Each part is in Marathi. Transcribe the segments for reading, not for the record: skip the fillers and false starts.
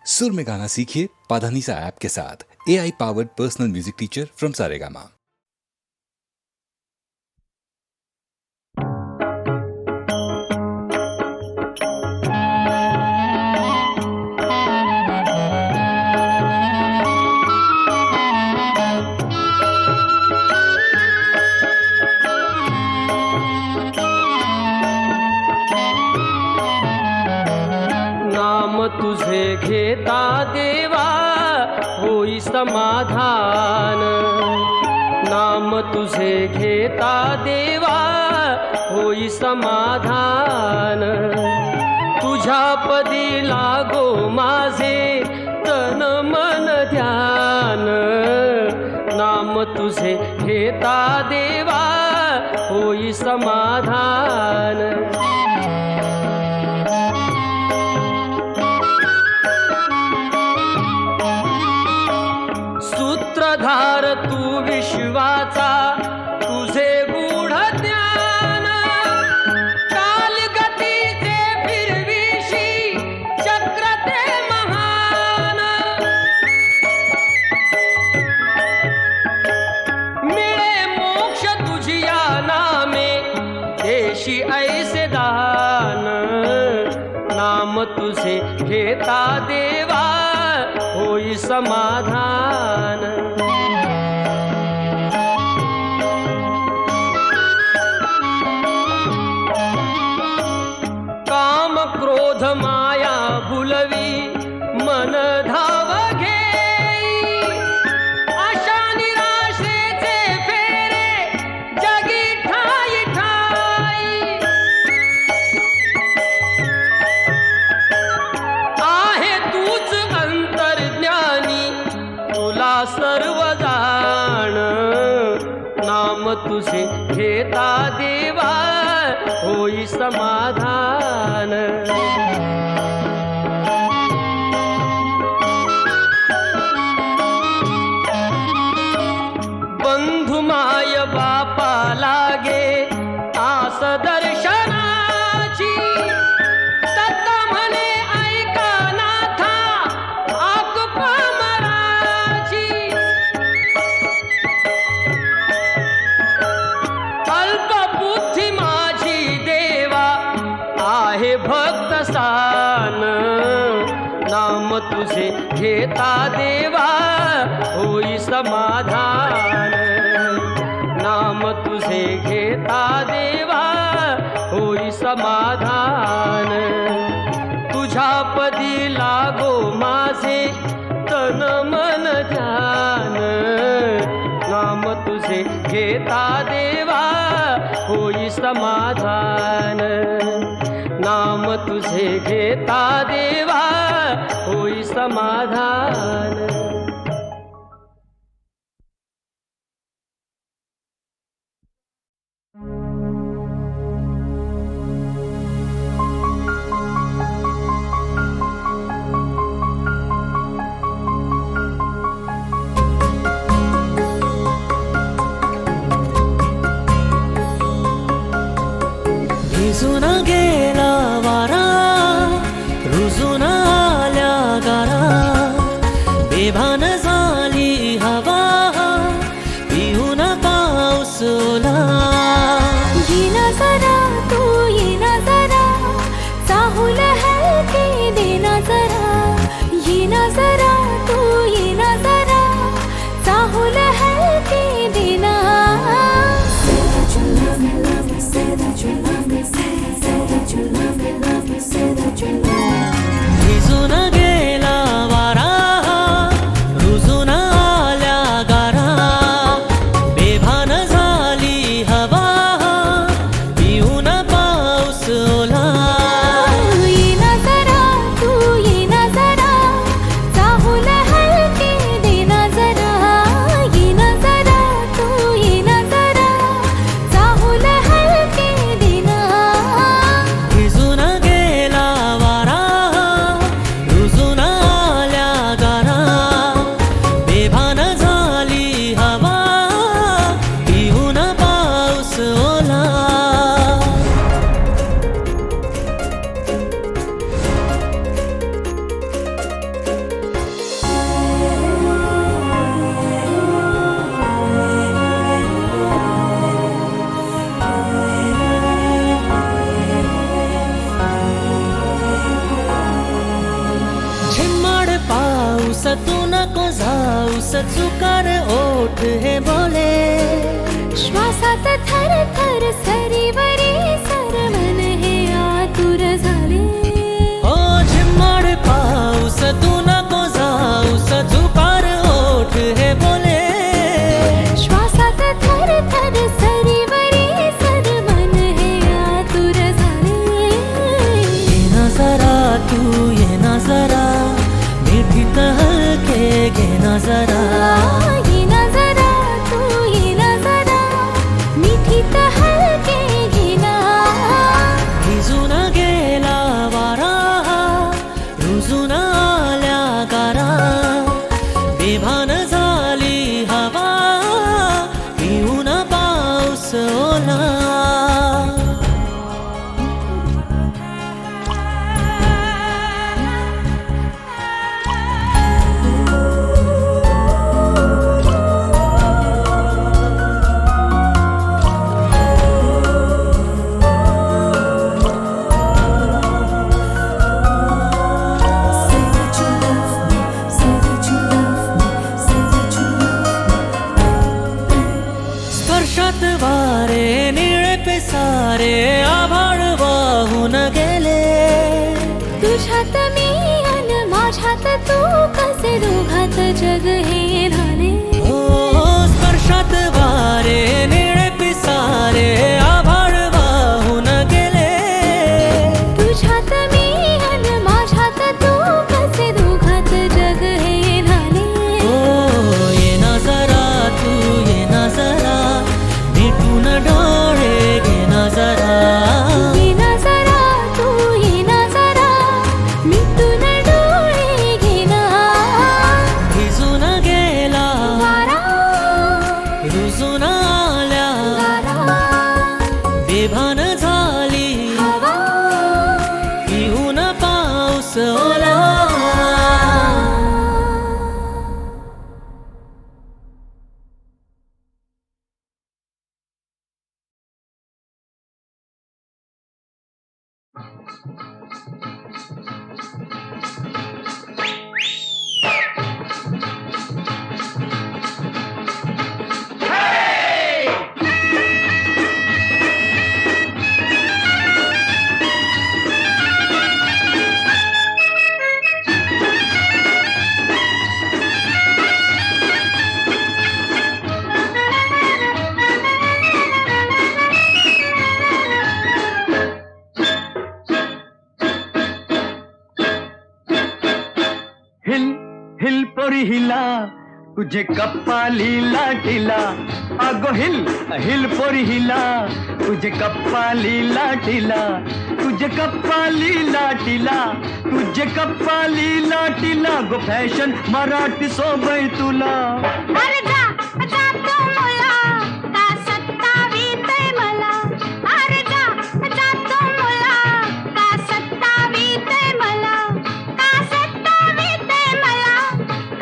सुर में गाना सीखिए पाधानीसा ऐप के साथ। AI powered personal music teacher from Saregama. तुझे घेता देवा होई समाधान, नाम तुझे घेता देवा होई समाधान। तुझ्या पदी लागो माझे तन मन ध्यान, नाम तुझे घेता देवा होई समाधान। सूत्रधार तू विश्वाचा तुझे गूढ ज्ञान, कालगतीचे फिरविशी चक्र ते महान। मिळे मोक्ष तुझिया नामे देशी ऐसे दान, नाम तुझे घेता देवा होई समाधान। काम क्रोध माया भुलवी मन धाव घेई, आशा निराशेचे फेरे जगी ठाई ठाई। आहे तूच अंतर्ज्ञानी तुला सर्व जाण, नाम तुझे घेता देवा होई समाधान। बंधु माय बापा लागे आस दर्शनाची, तत म्हणे ऐका नाथा आक पामराची। अल्पबुद्धी माझी देवा आहे भक्त सान, नाम तुझे घेता देवा होई समाधान। नाम तुझे घेता देवा होई समाधान। तुझ्या पदी लागो माझे तन मन ध्यान, नाम तुझे घेता देवा होई समाधान। नाम तुझे घेता देवा होई समाधान। भिजून गेला वारा, रुजून पाऊस तू नको जाऊस चुकार ओठ हे बोले श्वासात थर थर सरीवरी सरमन हे आतुर झाले हो झिम्माड पाऊस तू नको जाऊस चुकार ओठ हे बोले श्वासात थर थर सरीवरी सरमन हे आतुर झाले ये ना जरा तू ये ना जरा मिठी हलके घे ना जरा ये ना जरा तू ये ना जरा मिठी हलके घेना भिजून गेला वारा रुजून आल्या गारा बेभान झाली हवा पिऊन पाऊस ओला स्पर्शात वारे निळे पेसारे आभाळ वाहून गेले तुझ्यात मी अन माझ्यात तू कसे दोघात जग हे झाले ओ स्पर्शात वारे निळे पिसारे आभाळ वाहून गेले तुझ्यात मी अन माझ्यात तू कसे दोघात जग हे झाले ओ ये ना जरा तू ये ना जरा मिटून डोळे घे ना जरा ये ना जरा तू ये ना जरा मिटून डोळे घेना भिजून गेला वारा रुजून आल्या गारा बेभान झाली हवा पिऊन पाऊस ओला हिल हिल पोरी हिला तुझे कप्पाली लाटीला अगो हिल हिल पोरी हिला तुझे कप्पाली लाटीला तुझे कप्पाली लाटीला तुझे कप्पाली लाटीला गो फॅशन मराठी सोबय तुला अरे जा जा तू मुला का सत्तावीतय मला अरे जा जा तू मुला का सत्तावीतय मला का सत्तावीतय मला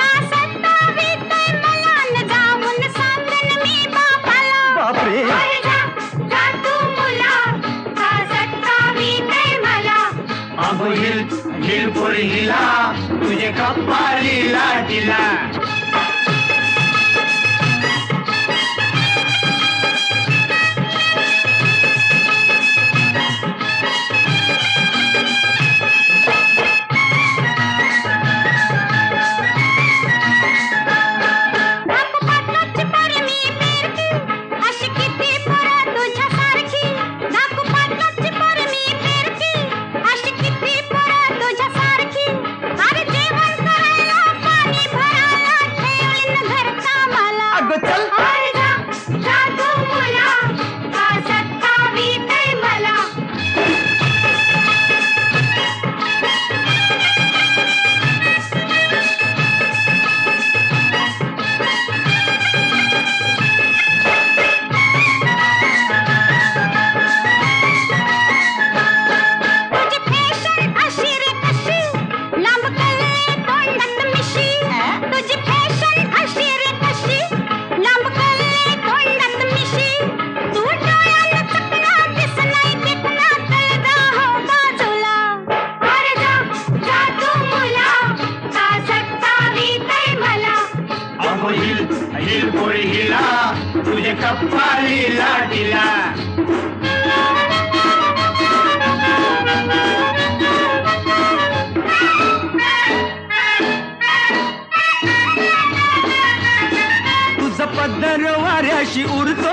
का सत्तावीतय मला न जाऊन सांगन मी बापाला बापरे अरे जा जा तू मुला का सत्तावीतय मला अगो हिल हिल पोरी हिला तुझे कप्पाली लाटीला नागपाटलाची पोरी मी फिरकी अशी किती पोरं तुझ्यासारखी नागपाटलाची पोरी मी फिरकी अशी किती पोरं तुझ्यासारखी अरे जेवण करायला पाणी भरायला हिल पोरी हिला तुझे कप्पाली लाटीला. तुझा पदर वाऱ्याशी उरतो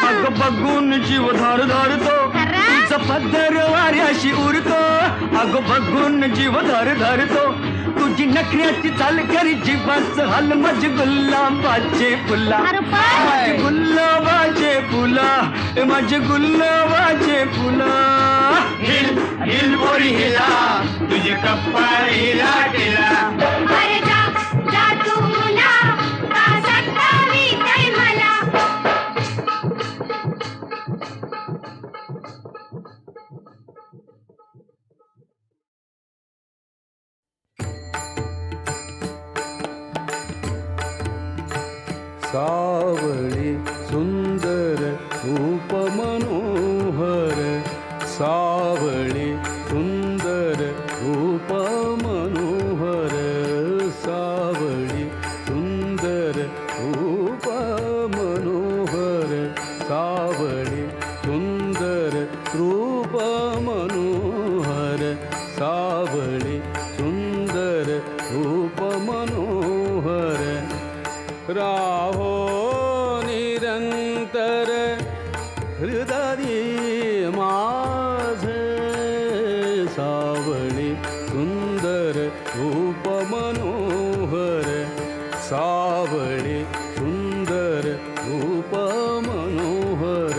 अग बघून जीव धर धरतो. तुझा पदर वाऱ्याशी उरतो अग बघून जीव धर धरतो. तुझी नखऱ्याची चाल करी जीवाच हल माझे गुलाबाचे फुला. माझे गुलाबाचे फुला माझे गुलाबाचे फुला. हिल हिल पोरी हिला तुझे कप्पाळी लाटीला. अरे जा जा तू मुला का सतावी काय मला. सावळी सुंदर रूप मनोहर. सावळी सुंदर रूप मनोहर. सावळी सुंदर रूप मनोहर. सावळी सुंदर रूप मनोहर. सावळी सुंदर रूप मनोहर. राहो निरंतर हृदय माझे. सावळी सुंदर रूप मनोहर. सावळी सुंदर रूप मनोहर.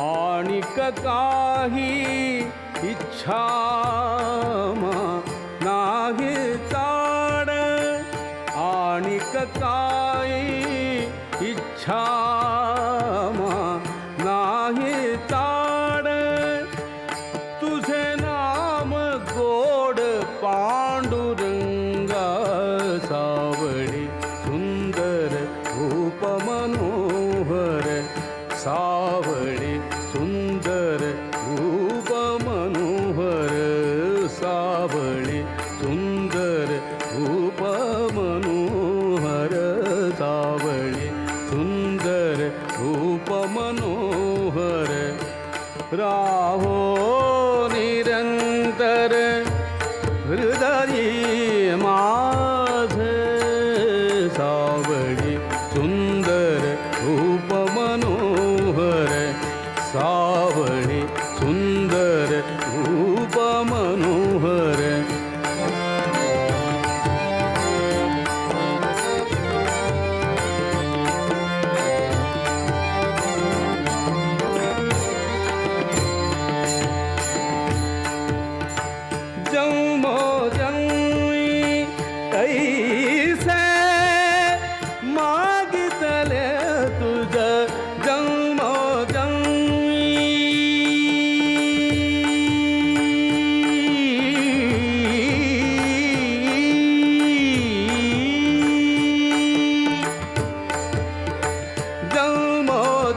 आणिक काही इच्छा नाही ताड. आणिक काही इच्छा नाही ताड. तुझे नाम गोड पांडुरंगा. सावळी सुंदर रूप मनोहर. सावळी सुंदर रूप मनोहर. सावळी सुंदर रूप मनोहर. सावळी सुंदर रूप मनोहर. राहो निरंतर हृदय माझे. सावळी सुंदर रूप मनोहर. सावळी सुंदर रूप मनोहर. जन्मो जन्मी ऐसे मागितले तुझ. जन्मो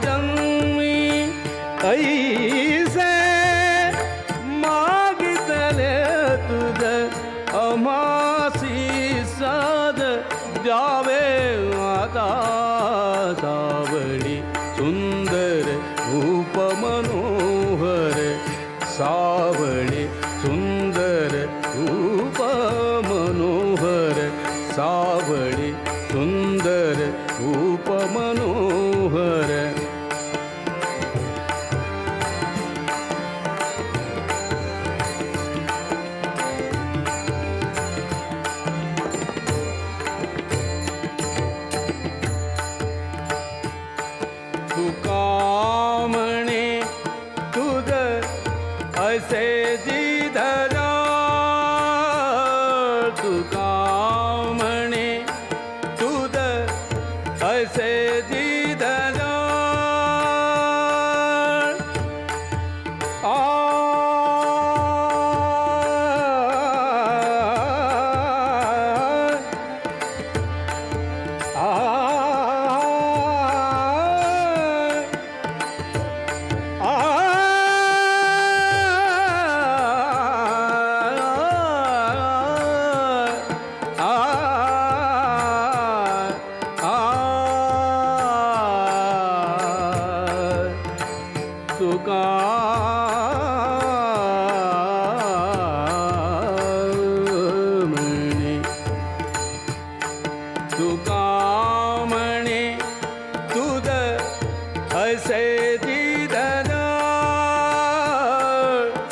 जन्मी ऐसे मागितले तुझ. अमासी साध द्यावे आता. सावळी सुंदर रूप मनोहर. सावळी सुंदर रूप मनोहर. सावळी सुंदर रूप मनोहर. तुका म्हणे तुझ असे जिधरा. तुका म्हणे तुका म्हणे तुझ असे दिदन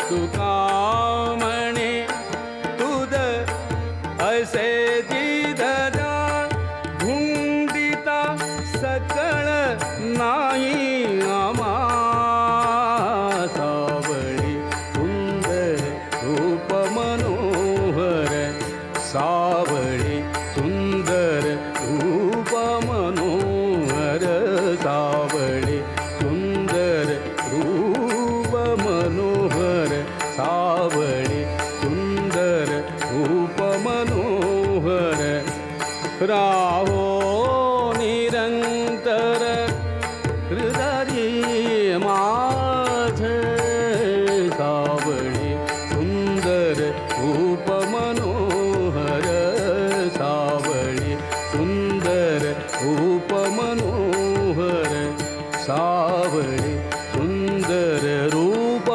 तुका म्हणे तुझ असे दिदन धुंदिता सकळ नाही आम्हा सावळी सुंदर रूप मनोहर सावळी सुंदर रूप मनोहर सावळी सुंदर रूप मनोहर सावळी सुंदर रूप मनोहर राहो निरंतर हृदय माझ सावळी सुंदर रूप मनोहर सावळी सुंदर रूप मनोहर सावळी सुंदर रूप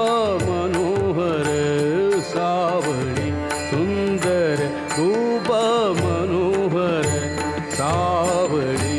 मनोहर सावळी सुंदर रूप मनोहर सावळी.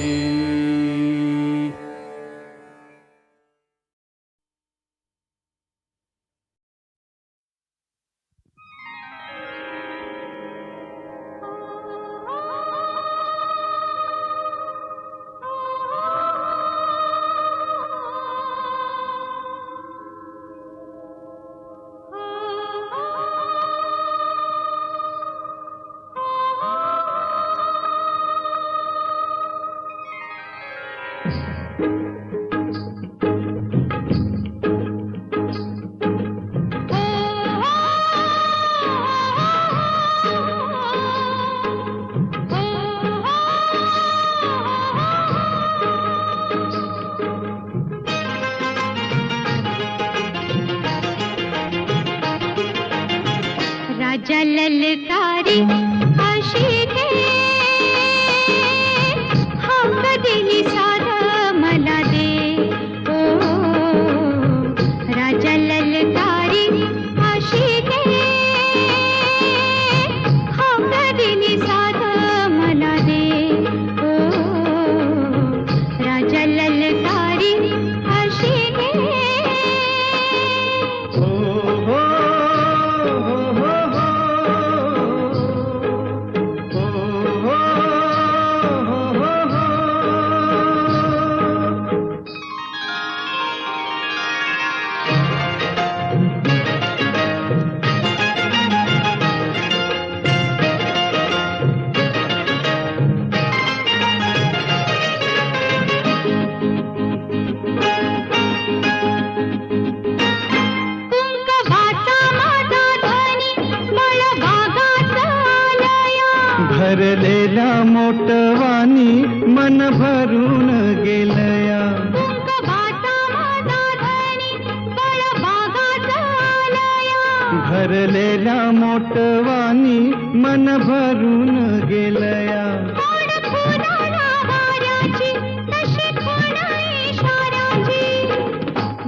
राजा ललकारी अशी दे हाक दिली साध मला दे ओ राजा ललकारी अशी दे हाक दिली साध मला दे ओ राजा ललकारी अशी दे. भरलेला मोटवानी मन भरून गेलया भरलेला मोटवानी मन भरून गेलया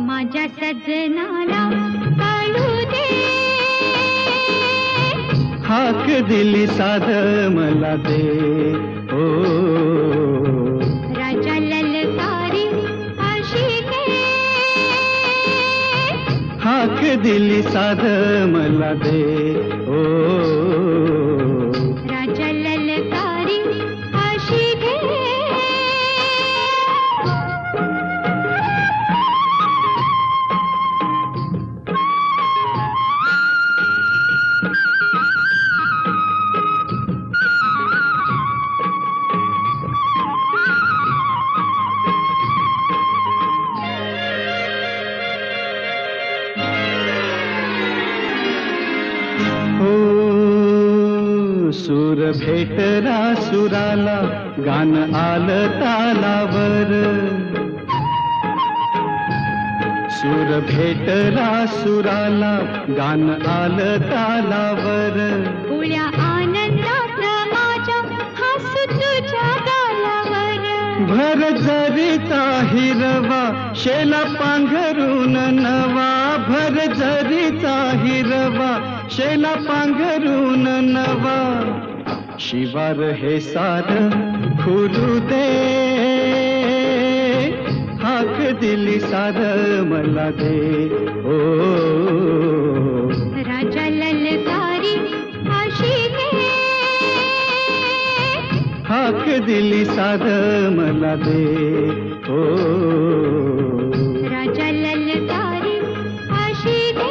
माझ्या सजनाला कळू दे हाक दिली साध मला दे ओ राजा ललकारी अशी दे हाक दिली साध मला दे ओ राजा ललकारी अशी दे. सूर भेटला सुराला गान आलं तालावर सूर भेटला सुराला गान आलं तालावर उळ्या आनंदाचा माझ्या हसू तुझ्या गालावर भर जरीचा हिरवा शेला पांघरून नवा भर जरीचा हिरवा शेला पांघरून नवा शिवार हे सार खुलू दे, हाक दिली सार मला दे. ओ राजा ललकारी आशी दे, हाक दिली सार मला दे. ओ राजा ललकारी आशी दे.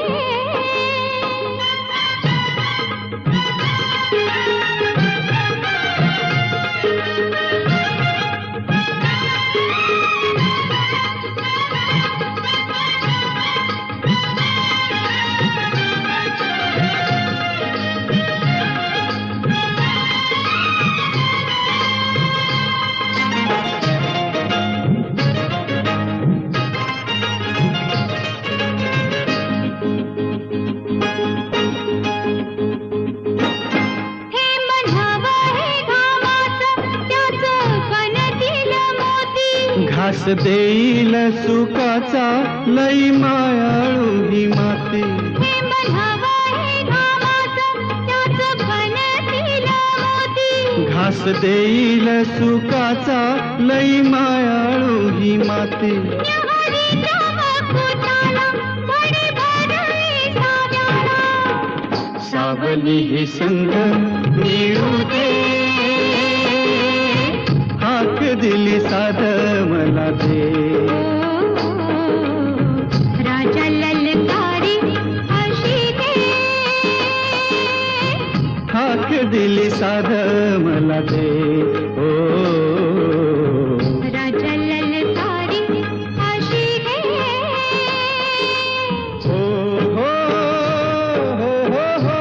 घास देईल सुखाचा लई मायाळू ही माती. घास देईल सुखाचा लई मायाळू ही माती. सावली ही संग मिळू दे, हाक दिली साध मला दे. राजा ललकारी आशी दे, हाक दिली साध मला दे. ओ राजा ललकारी आशी दे. हो हो हो हो हो.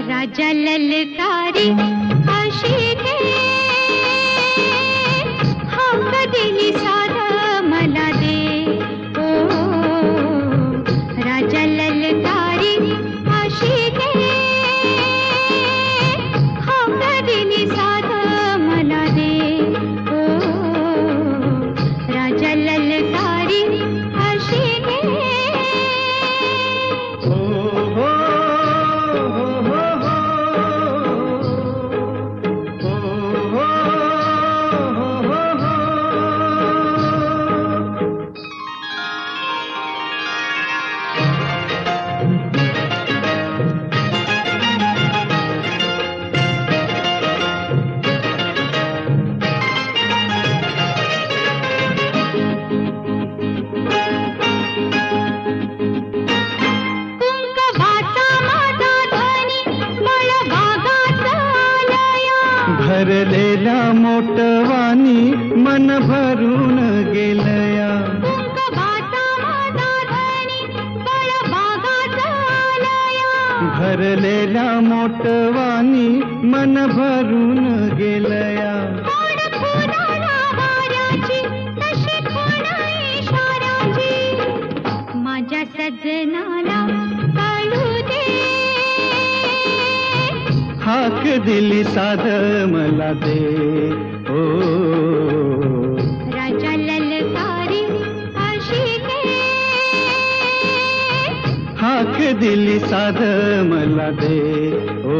राजा ललकारी आशी दे, हाक दिली साध मला दे. ओ राजा ललकारी आशी दे, हाक दिली साध मला दे. ओ राजा ललकारी आशी दे. हो हो हो हो हो. भरलेल्या मोटवानी मन भरून गेलया. भरलेल्या मोटवानी मन भरून गेलया. माझ्या सजनाला काढू दे, हाक दिली साध मला दे. ओ राजा ललकारी आशी दे, हाक दिली साध मला दे. ओ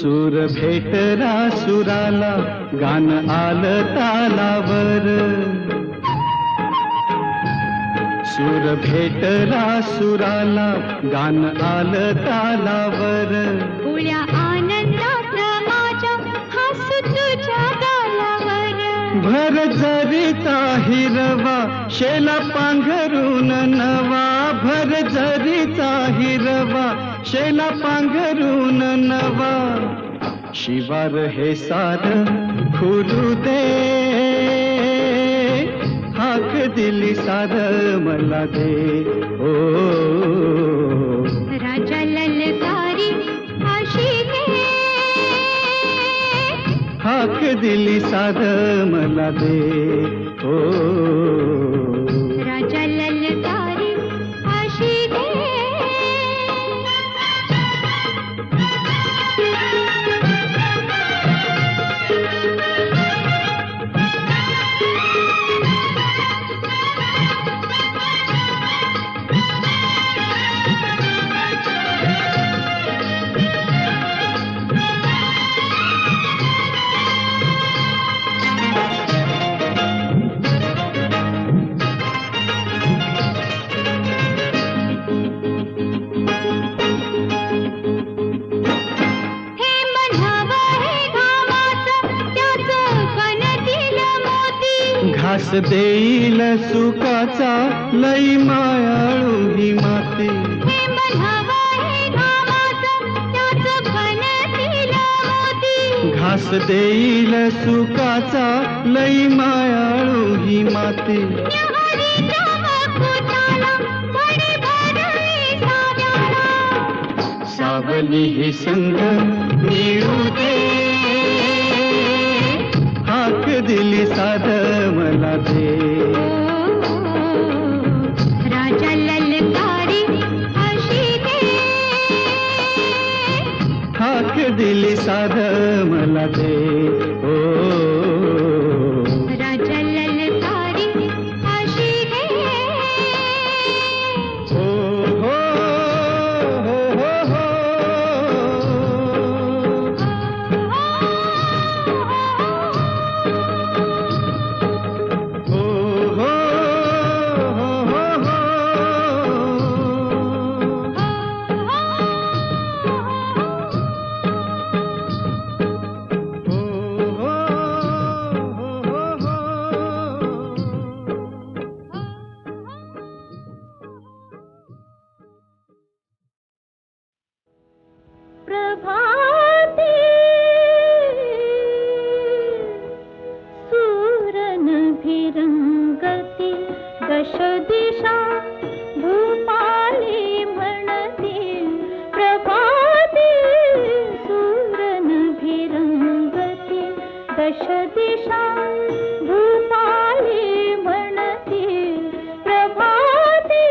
सूर भेटला सुराला गान आलं तालावर सूर भेटला सुराला गान आलं तालावर उळ्या आनंदात माझ्या हसू तुझ्या गालावर भर जरीचा हिरवा शेला पांघरून नवा भर जरीचा हिरवा शेला पांघरून नवा शिवार हे सार खुलू दे हाक दिली सार मला दे ओ राजा ललकारी अशी दे हाक दिली सार मला दे ओ राजा ललकारी अशी दे घास देईल सुखाचा लई मायाळू ही माती घास देईल सुखाचा लई मायाळू ही माती सावली ही संग मिळू दे हाक दिली साध मला दे राजा ललकारी अशी दे हाक दिली साध मला दे ओ राजा ललकारी अशी दे हो हो हो हो प्रभाते सूरनभिरंगती दश दिशा भूपाली म्हणतील प्रभाते सूरनभिरंगती दश दिशा भूपाली म्हणतील प्रभाते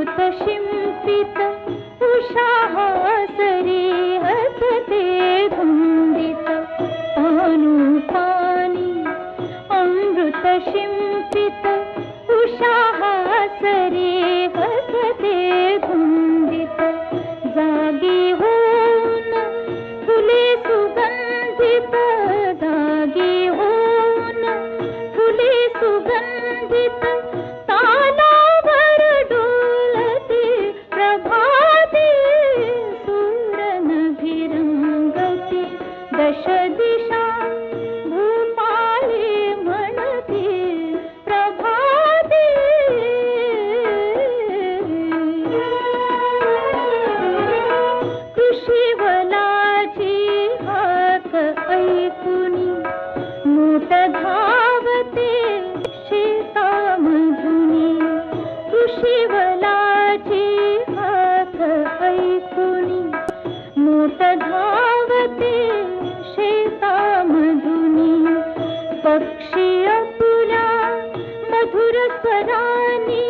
शिंपित उषाहासरी हसते धुंदित पानुपानी अमृत शिंपित उषाहासरी हसते धुंदित जागी होऊन फुले सुगंधित जागी होऊन फुले सुगंधित दश दिशा भूपाली म्हणतील प्रभाते कृषीवलाची हाक ऐकुनी मोठ धावते शेतामधुनी कृषीवलाची हाक ऐकुनी मोठ धावते शेतामधुनी पक्षी अपुला मधुर स्वरानी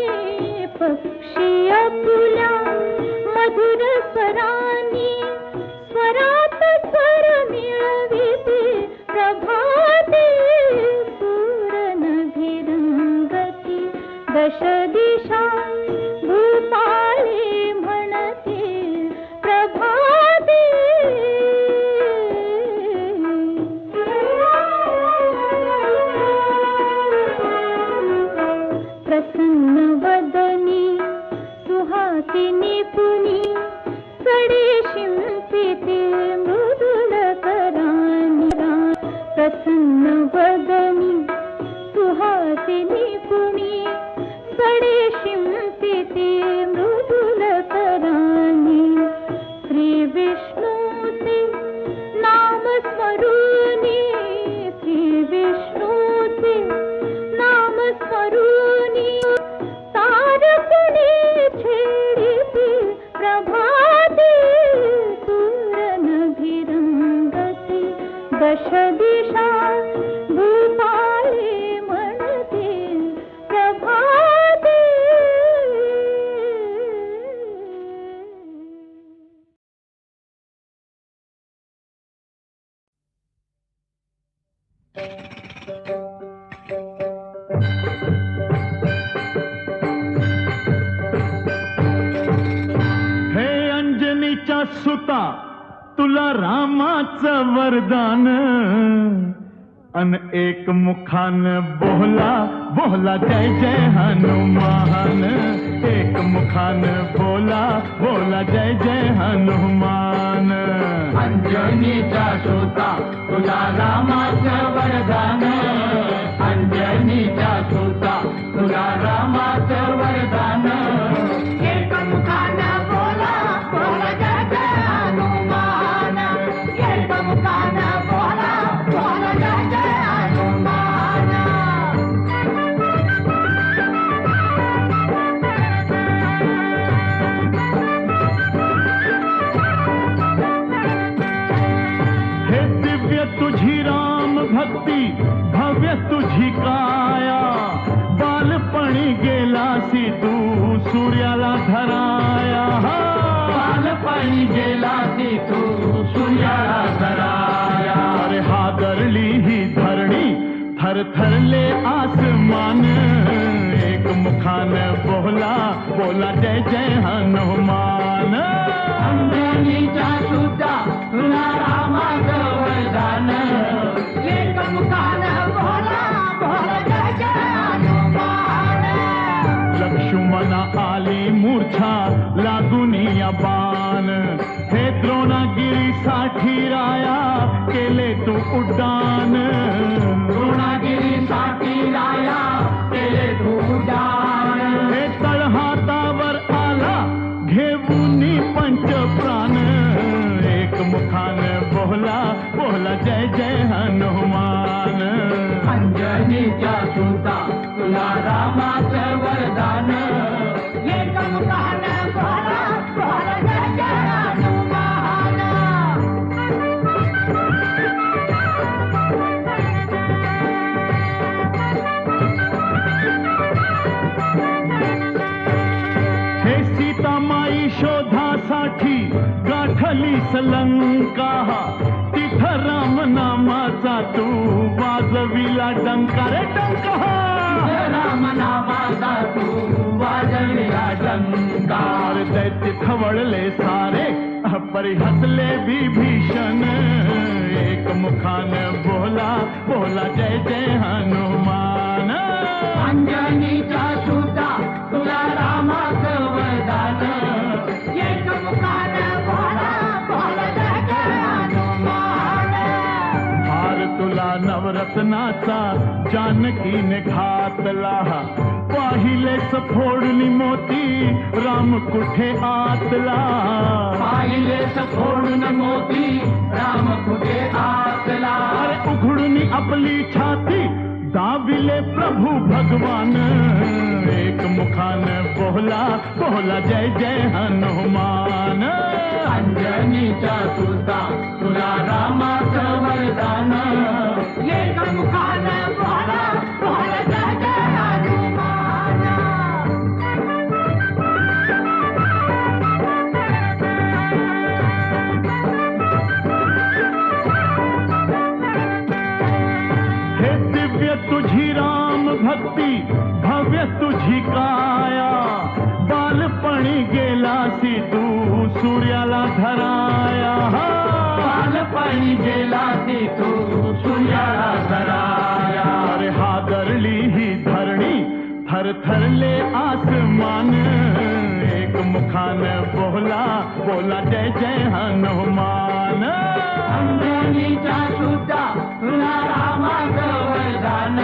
पक्षी अपुला मधुर स्वरानी स्वरात स्वर मिळविते प्रभाते दश दिशा भूपाळी म्हणतील प्रभाते. प्रसन्न वदनी सुहासिनी पुनी सडे शिंपिते मृदुल करानी. प्रसन्न वदनी सुहासिनी पुनी सडे शिंपिते मृदुल करानी. श्री विष्णूचे नाम स्मरूनी, श्री विष्णूचे नाम स्मरूनी तारकुणी छेडिते प्रभाते. सूरनभिरंगते दश दिशा भूपाळी म्हणतील प्रभाते. हे अंजनीच्या सुता तुला रामाचं वरदान. अन एक मुखान बोला बोला जय जय हनुमान. एक मुखान बोला बोला जय जय हनुमान. अंजनीचा सुता तुला रामाचं वरदान. अंजनीचा सुता तुला रामाचं वरदान. एक मुखानं बोला बोला जय जय हनुमान. एक मुखानं बोला बोला जय जय हनुमान. हे दिव्य तुझी राम भक्ती भव्य तुझी काया. बालपणी गेलासी तू सूर्याला धराया. बालपणी गेलासी तू सूर्याला धराया. अरे हादरली ही धरणी थरथरले आसमान. एक मुखान बोला बोला जय जय हनुमान. अंजनीचा सुता तुला रामाचं वरदान. एक मुखानं बोला बोला जय जय हनुमान. लक्ष्मणा आली मूर्छा लागुनी या बाण. हे द्रोणागिरीसाठी राया केले तू उड्डाण. द्रोणागिरीसाठी राया केले तू उड्डाण. हे तळहातावर आला घेऊनी पंच प्राण. एक मुखान बोला बोला जय जय हनुमान. अंजनीचा सुता तुला रामाचं वरदान. एक मुखानं बोला बोला जय जय हनुमान. हे सीतामाई शोधासाठी गाठली लंका. तिथं राम नामाचा तू वाजविला डंका रे डंका. राम नामाचा तू वाजविला डंका. दैत्य खवळले सारे परी हसले विभीषण. एक मुखान बोला बोला जय जय हनुमान. अंजनीचा सुता तुला रामाचं वरदान. एक मुखानं बोला बोला जय जय हनुमान. हार तुला नवरत्नाचा जानकीने घातला. पाहिले सफोडणी मोती राम कुठे आतला. पाहिले सफोडून मोती राम कुठे आतला. अरे उघडून आपली छाती दाविले प्रभू भगवान. एक मुखान बोला बोला जय जय हनुमान. अंजनीचा सुता तुला रामाचं वरदान. एक मुखानं बोला बोला जय जय हनुमान. हे दिव्य तुझी राम भक्ती भव्य तुझी काया बालपणी गेलासी तू सूर्याला धराया बालपणी गेलासी तू सूर्याला धराया अरे हादरली ही धरणी थरथरले आसमान एक मुखान बोला बोला जय जय हनुमान अंजनीच्या सुद्धा तुला रामाचं वरदान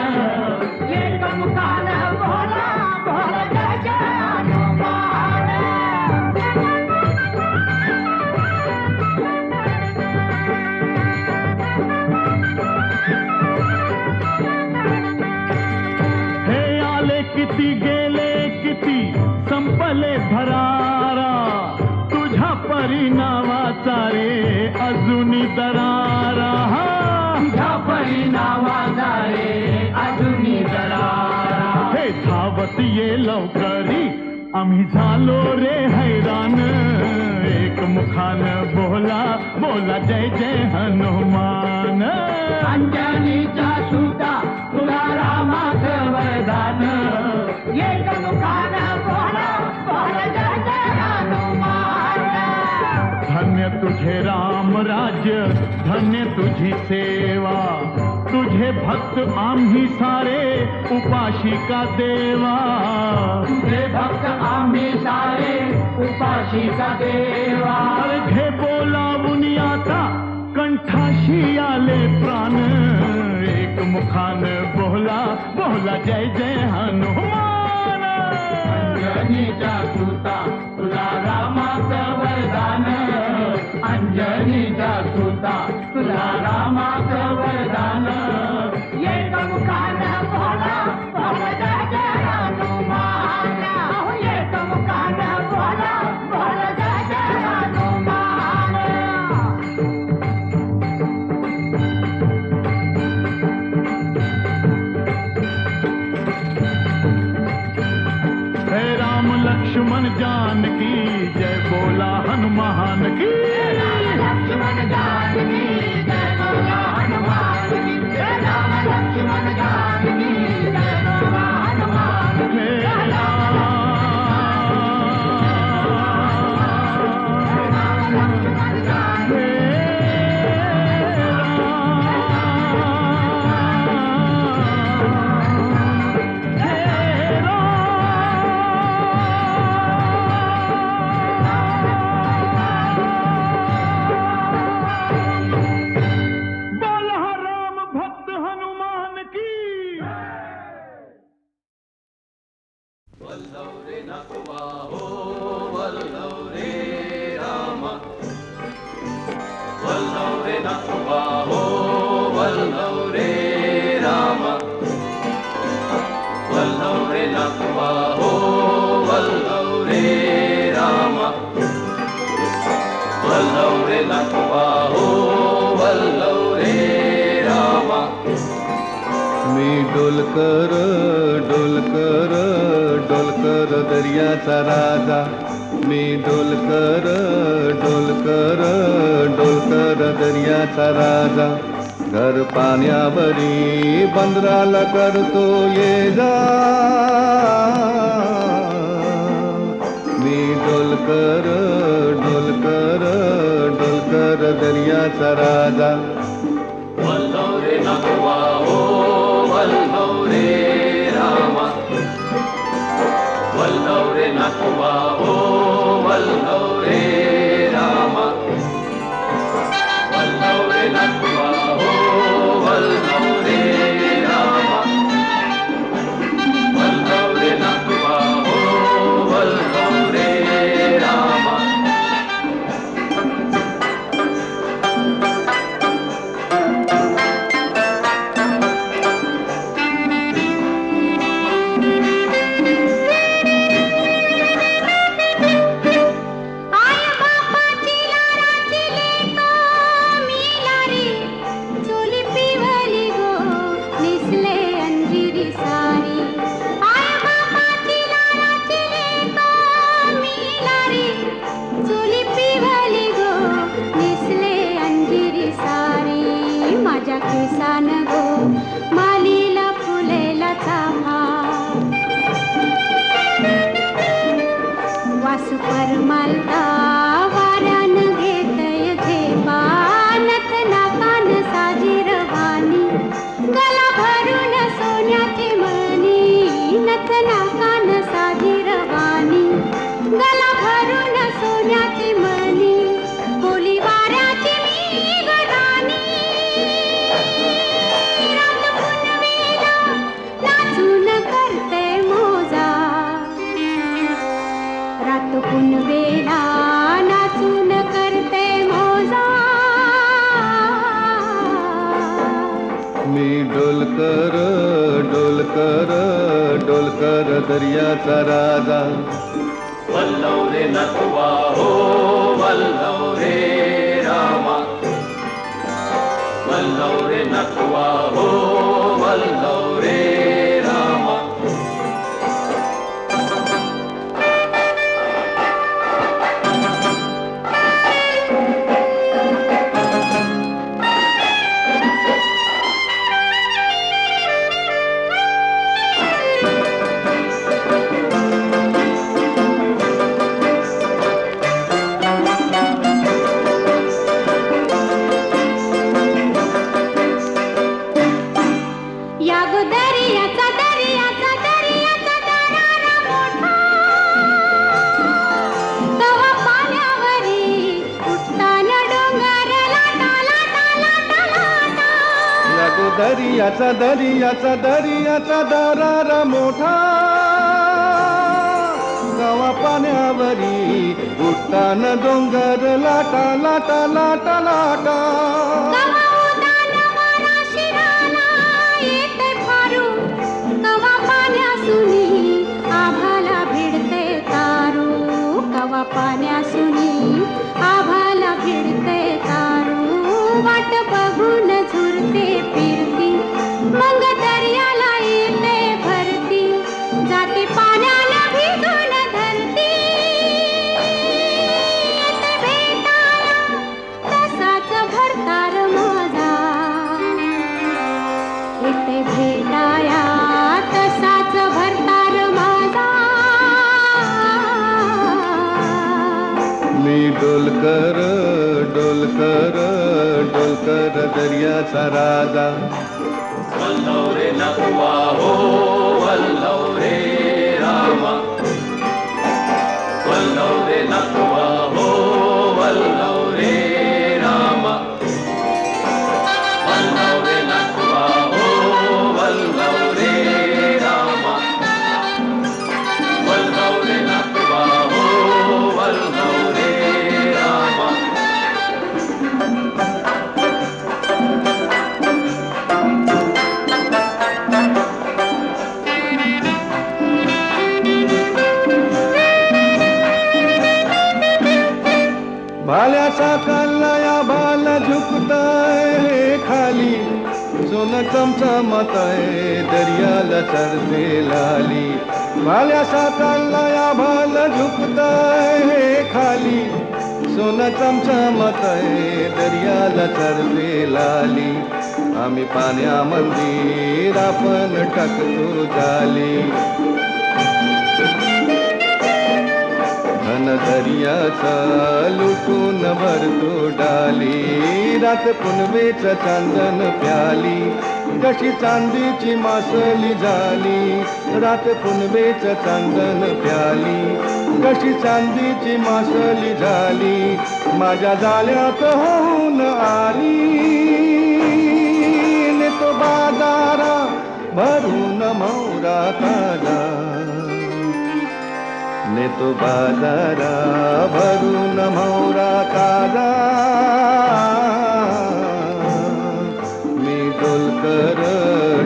एक मुखान बोला बोला जय जय हनुमान हे आले किती गेले किती संपले भरारा तुझ्या परिणामाचा रे अजूनी दरारा तुझ्या परिणामाचा रे अजूनी दरारा हे धावत ये लवकरी आम्ही झालो रे हैराण एक मुखान बोला बोला जय जय हनुमान अंजनीच्या सुद्धा तुला रामाचं वरदान एक मुखान बोला बोला जय जय हनुमान धन्य तुझे राम राज्य धन्य तुझी सेवा तुझे भक्त आम्ही सारे उपाशिका देवा तुझे भक्त आम्ही सारे उपाशिका देवा अरे घे बोलावून आता कंठाशी आले प्राण एक मुखान बोला बोला जय जय हनुमान अंजनीच्या सुता तुला रामाचं वरदान अंजनीच्या सुता तुला रामाचं वरदान एक मुखान बोला बोला जय जय हनुमान एक मुखान बोला बोला जय जय हनुमान हे राम लक्ष्मण जानकी जय बोला हनुमान की लक्ष्मण जानकी जय बोला हनुमान की जय राम लक्ष्मण जानकी जय बोला हनुमान की हे जय राम लक्ष्मण जानकी बोला राम भक्त हनुमान की मी डोलकर डोलकर डोलकर दर्याचा राजा मी डोलकर डोलकर डोलकर दर्याचा राजा घर पाण्यावरी बंदराला करतो ये जा मी डोलकर डोलकर डोलकर दर्याचा राजा डोलकर दर्याचा राजा वल्लव रे नटवा हो वल्लव रे रामा वल्लव रे नटवा हो वल्लव रे रामा या गो दर्याचा दर्याचा दर्याचा दरारा मोठा तवा पाण्यावरी उठताना डोंगर लाटा लाटा लाटा लाटा या गो दर्याचा दर्याचा दर्याचा दरारा मोठा गावा पाण्यावरी उठताना डोंगर लाटा लाटा लाटा लाटा कवा उदान वारा शिराला येते फारू कवा पाण्यासुनी आभाला भिडते तारू कवा पाण्यासुनी आभाला भिडते तारू वाट बघून झुरते फिरती मग दर्याला येते भरती जाती पाण्याला भिजून धरती येते भेटाया तसाच भरतार माझा येते भेटाया तसाच भरतार माझा मी डोलकर डोलकर डोलकर दर्याचा राजा वल्लव रे नटवा हो वल्लव रे रामा वल्लव रे नटवा हो वल्लव रे रामा वल्लव रे नटवा हो वल्लव रे रामा वल्लव रे नटवा हो वल्लव रे रामा भाल्याचा कल्लाया भाल झुकताय खाली सोनं चमचमताय दर्याला चढते लाली भाल्याचा कल्लाया भाल झुकताय खाली सोनं चमचमताय दर्याला चढते लाली आम्ही पाण्यामध्ये आपण टाकतो जाली घन दर्याचा लुटून भरतो डाली रात पुनवेच चांदन प्याली कशी चांदीची मासली झाली रात पुनवेच चांदन प्याली कशी चांदीची मासली झाली माझ्या जाळ्यात होऊन आली ने तो बाजारा भरून मौरा ताजा ने तो बाजारा भरून मौरा ताजा मी डोलकर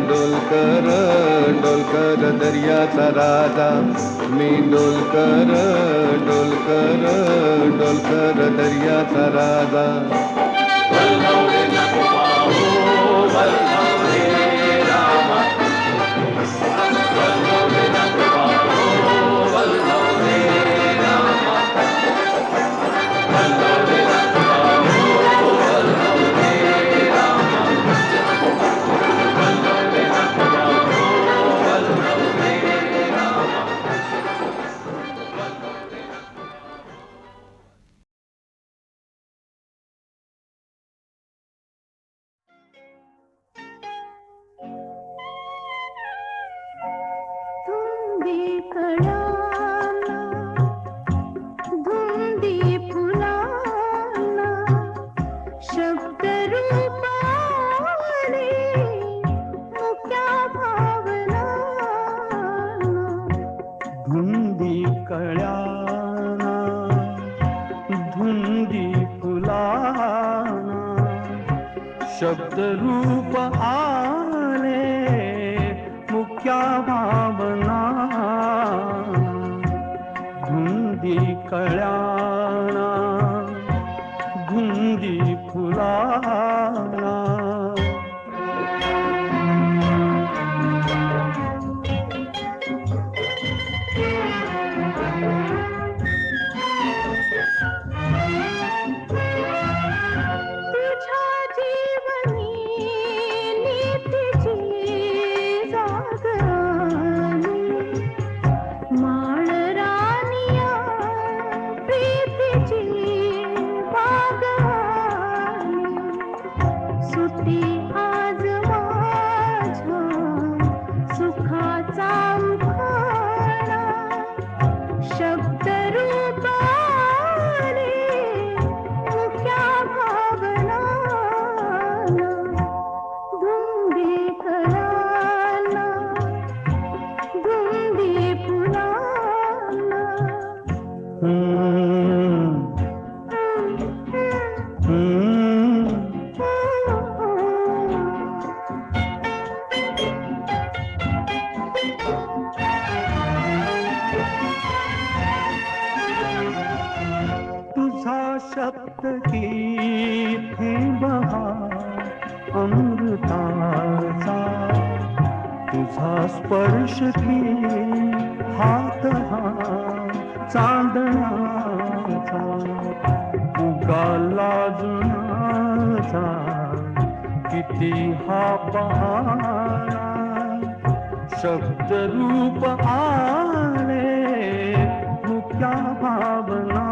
डोलकर डोलकर दर्याचा राजा मी डोलकर डोलकर डोलकर दर्याचा राजा वल्लव रे नटवा हो वल्लव रे रामा वल्लव रे नटवा हो वल्लव रे रामा वल्लव रे नटवा हो वल्लव रे रामा वल्लव रे नटवा हो वल्लव रे रामा धुंदी कळाला धुंदी फुलाला शब्द रूपाने मुक्या भावना धुंदी कळ्याना धुंदी फुलाना शब्द रूप आले मुख्या भावना कळ्याना धुंदी फुलाना तुझ्या जीवनी नीतीची जागराणी माळ रानिया प्रीतीची बागवानी सुटी आज माझ्या सुखाचा उखाणा शब्द रूप आले मुख्या भावना धुंदी कळाना धुंदी फुलाना तुझा शब्द की बहार अमृताचा तुझा स्पर्श की हात हा चांदणाचा उगाला जुनाचा किती हा पहारा शब्द रूप आले मुक्या भावना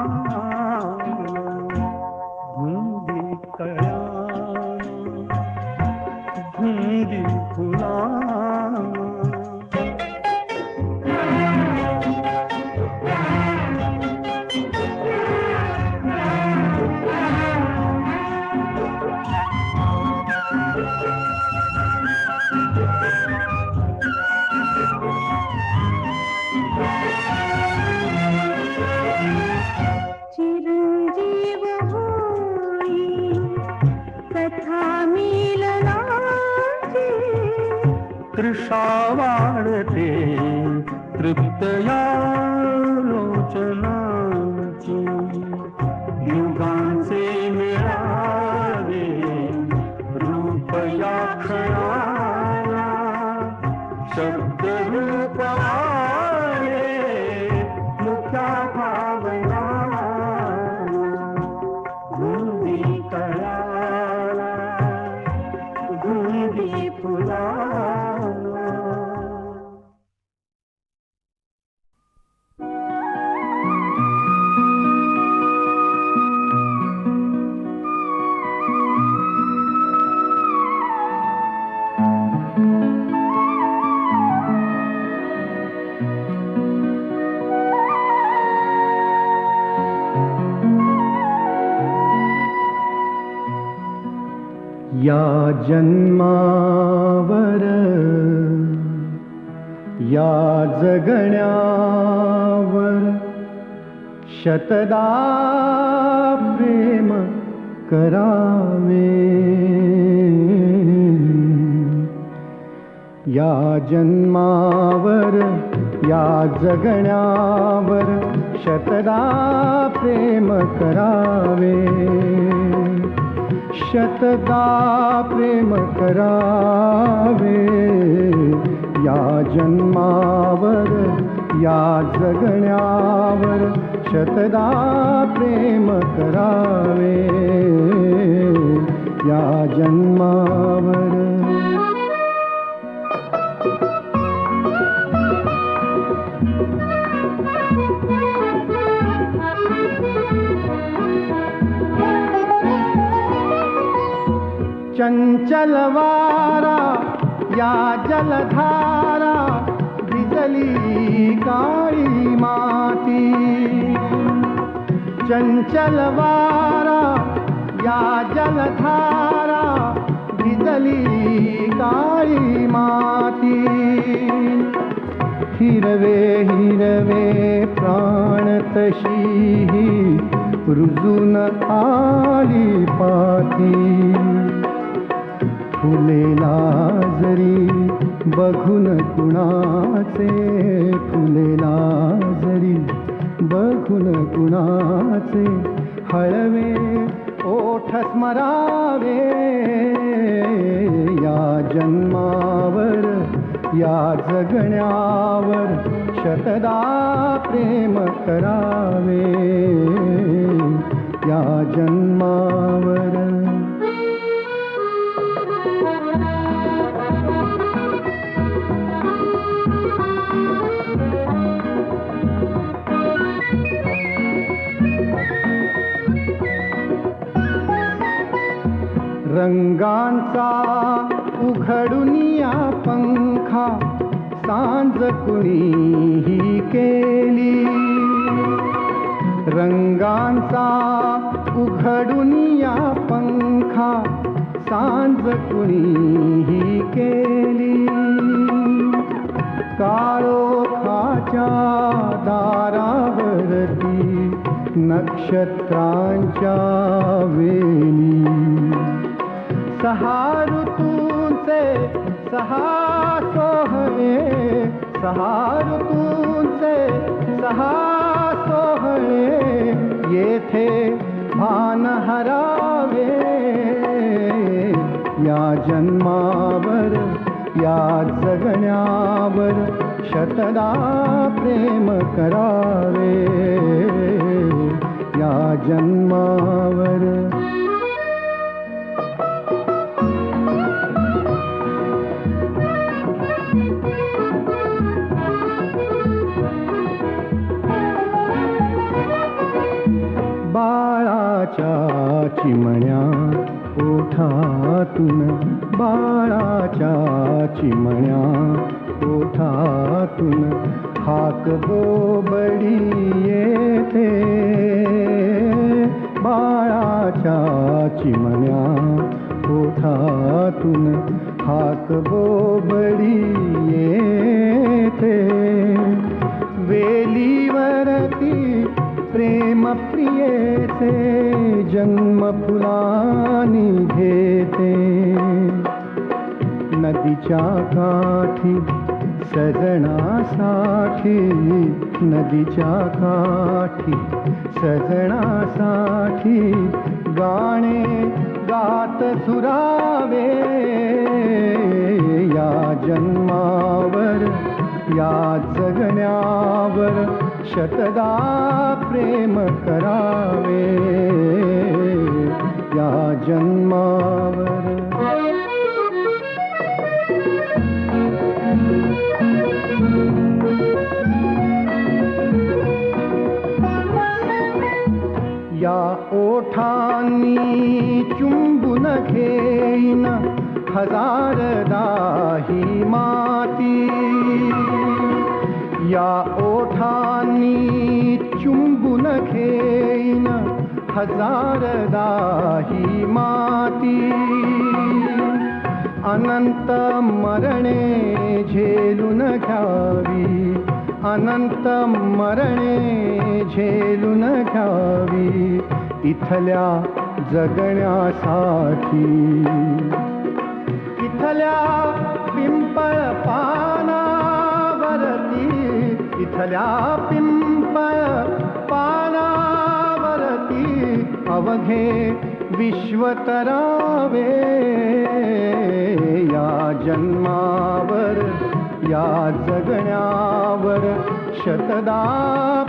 धुंदी कळ्याना धुंदी फुलाना चिरंजीव होई कथा मिलनाची तृषा वाढते तृप्तया लोचनाची युगांचे मिळावे रूप या क्षणाला शब्द रूप आले मुक्या भावना धुंदी कळाला धुंदी फुलाला या जन्मावर या जगण्यावर शतदा प्रेम करावे या जन्मावर या जगण्यावर शतदा प्रेम करावे शतदा प्रेम करावे या जन्मावर या जगण्यावर शतदा प्रेम करावे या जन्मावर चंचल वारा या जलधारा भिजली काळी माती चंचल वारा या जलधारा भिजली काळी माती हिरवे हिरवे प्राण तशी रुजून आली पाती फुलेला जरी बघून कुणाचे फुलेला जरी बघून कुणाचे हळवे ओठ स्मरावे या जन्मावर या जगण्यावर शतदा प्रेम करावे या जन्मावर. रंगांचा उघडुनिया पंखा सांज कुणीही केली. रंगांचा उघडुनिया पंखा सांज कुणीही केली. काळोखाच्या दारावरती नक्षत्रांच्या वेली. सहा ऋतूंचे सहा सोहळे सहा ऋतूंचे सहा सोहळे येथे भान हरावे या जन्मावर या जगण्यावर शतदा प्रेम करावे या जन्मावर. बाळाच्या चिमण्या ओठातून बाळाच्या चिमण्या ओठातून हाक बोबडी येते. बाळाच्या चिमण्या ओठातून हाक बोबडी येते. वेलीवरती प्रेम प्रियेचे जन्म फुलानी घेते. नदीच्या काठी सजनासाठी नदीच्या काठी सजनासाठी गाणे गात सुरावे या जन्मावर या जगण्यावर शतदा प्रेम करावे या जन्मावर. या ओठांनी चुंबून घेईन हजारदा ही माती. या ओठांनी चुंबून घेईन हजारदा ही माती. अनंत मरणे झेलून घ्यावी अनंत मरणे झेलून घ्यावी इथल्या जगण्यासाठी. इथल्या पिंपळ पानावरती इथल्या पिंपळ पानावरती अवघे विश्व तरावे या जन्मावर या जगण्यावर शतदा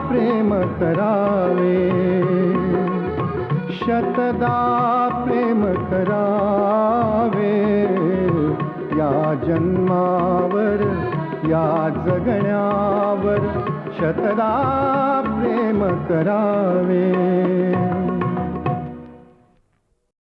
प्रेम करावे शतदा प्रेम करावे या जन्मावर या जगण्यावर शतदा प्रेम करावे.